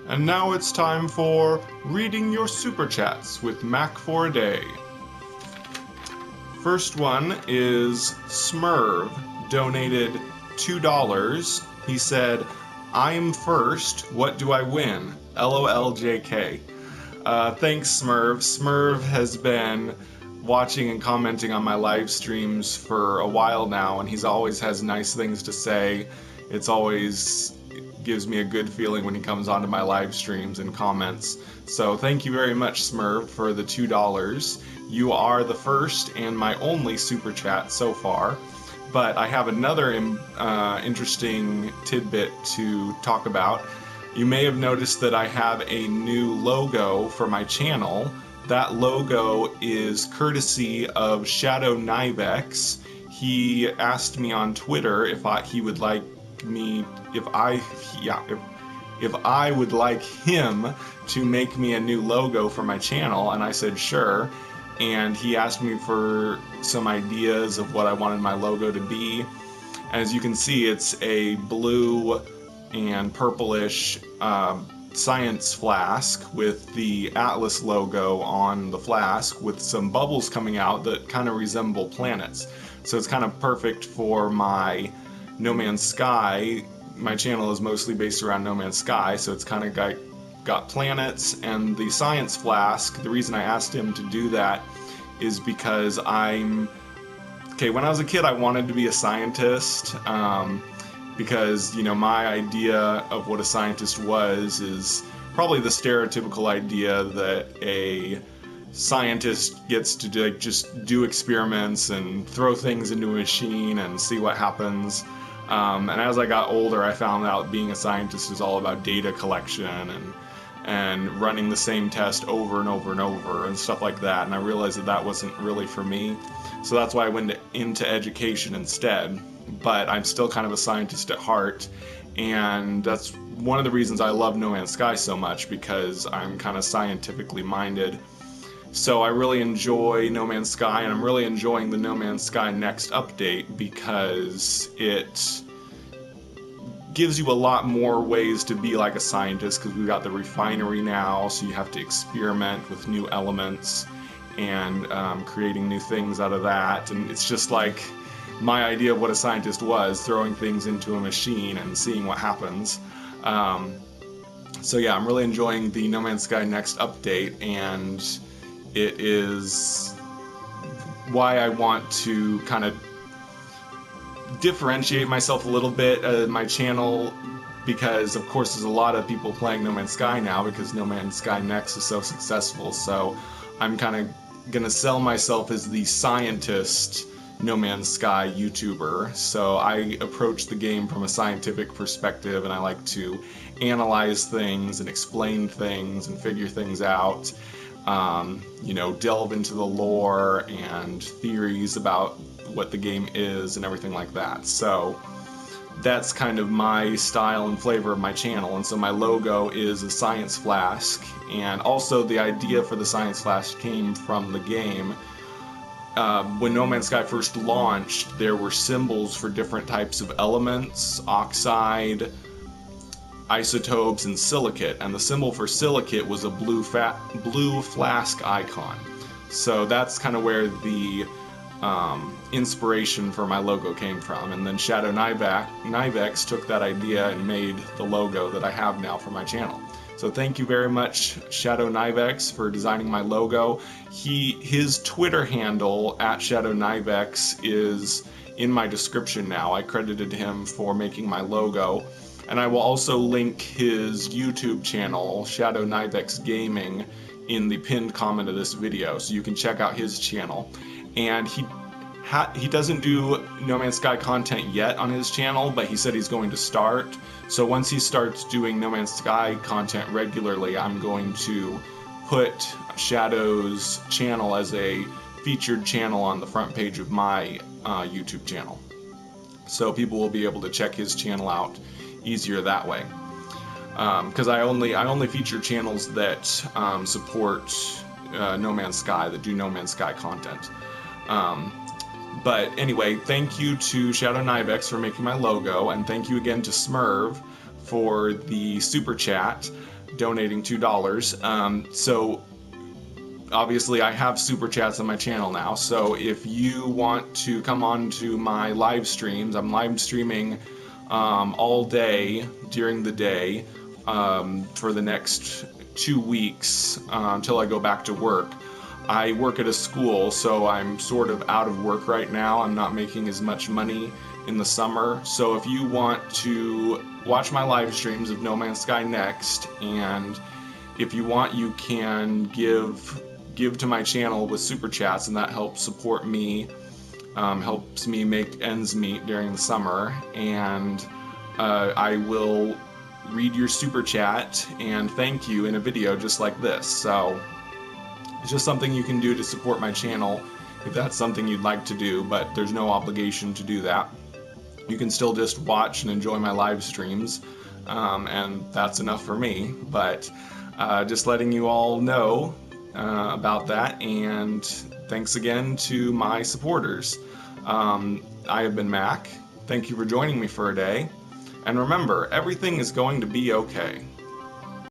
And now it's time for reading your super chats with Mac for a Day. First one is Smirv, donated $2. He said, "I'm first, what do I win? LOLJK." Thanks, Smirv. Smirv has been watching and commenting on my live streams for a while now, and he's always has nice things to say. It's always gives me a good feeling when he comes onto my live streams and comments. So thank you very much, Smirv, for the $2. You are the first and my only super chat so far. But I have another interesting tidbit to talk about. You may have noticed that I have a new logo for my channel. That logo is courtesy of Shado Vex. He asked me on Twitter if I would like him to make me a new logo for my channel, and I said sure. And he asked me for some ideas of what I wanted my logo to be. As you can see, it's a blue and purplish science flask with the Atlas logo on the flask with some bubbles coming out that kind of resemble planets. So it's kind of perfect for my No Man's Sky. My channel is mostly based around No Man's Sky, so it's kind of got planets. And the science flask, the reason I asked him to do that is because when I was a kid I wanted to be a scientist, because, you know, my idea of what a scientist is probably the stereotypical idea that a scientist gets to just do experiments and throw things into a machine and see what happens. And as I got older, I found out being a scientist is all about data collection and running the same test over and over and over and stuff like that. And I realized that wasn't really for me. So that's why I went into education instead. But I'm still kind of a scientist at heart. And that's one of the reasons I love No Man's Sky so much, because I'm kind of scientifically minded. So I really enjoy No Man's Sky, and I'm really enjoying the No Man's Sky Next update because it gives you a lot more ways to be like a scientist, because we've got the refinery now, so you have to experiment with new elements and creating new things out of that. And it's just like my idea of what a scientist was, throwing things into a machine and seeing what happens. So yeah, I'm really enjoying the No Man's Sky Next update, and it is why I want to kind of differentiate myself a little bit in my channel, because of course there's a lot of people playing No Man's Sky now because No Man's Sky Next is so successful. So I'm kind of gonna sell myself as the scientist No Man's Sky YouTuber. So I approach the game from a scientific perspective, and I like to analyze things and explain things and figure things out. You know, delve into the lore and theories about what the game is and everything like that. So that's kind of my style and flavor of my channel. And so my logo is a science flask, and also the idea for the science flask came from the game. When No Man's Sky first launched, there were symbols for different types of elements: oxide, isotopes, and silicate, and the symbol for silicate was a blue flask icon. So that's kind of where the inspiration for my logo came from. And then Shado Vex took that idea and made the logo that I have now for my channel. So thank you very much, Shado Vex, for designing my logo. His Twitter handle @ShadowNivex is in my description now. I credited him for making my logo. And I will also link his YouTube channel, Shado Vex Gaming, in the pinned comment of this video, so you can check out his channel. And he doesn't do No Man's Sky content yet on his channel, but he said he's going to start. So once he starts doing No Man's Sky content regularly, I'm going to put Shadow's channel as a featured channel on the front page of my YouTube channel. So people will be able to check his channel out easier that way. Because I only feature channels that support No Man's Sky, that do No Man's Sky content. But anyway, thank you to Shado Vex for making my logo, and thank you again to Smirv for the super chat. donating $2. So obviously I have super chats on my channel now, so if you want to come on to my live streams, I'm live streaming all day during the day for the next 2 weeks until I go back to work. I work at a school, so I'm sort of out of work right now. I'm not making as much money in the summer, so if you want to watch my live streams of No Man's Sky Next, and if you want, you can give to my channel with super chats, and that helps support me, helps me make ends meet during the summer, and I will read your super chat and thank you in a video just like this. So it's just something you can do to support my channel if that's something you'd like to do, but there's no obligation to do that. You can still just watch and enjoy my live streams, and that's enough for me, but just letting you all know about that, and thanks again to my supporters. I have been Mac. Thank you for joining me for a day, and remember, everything is going to be okay.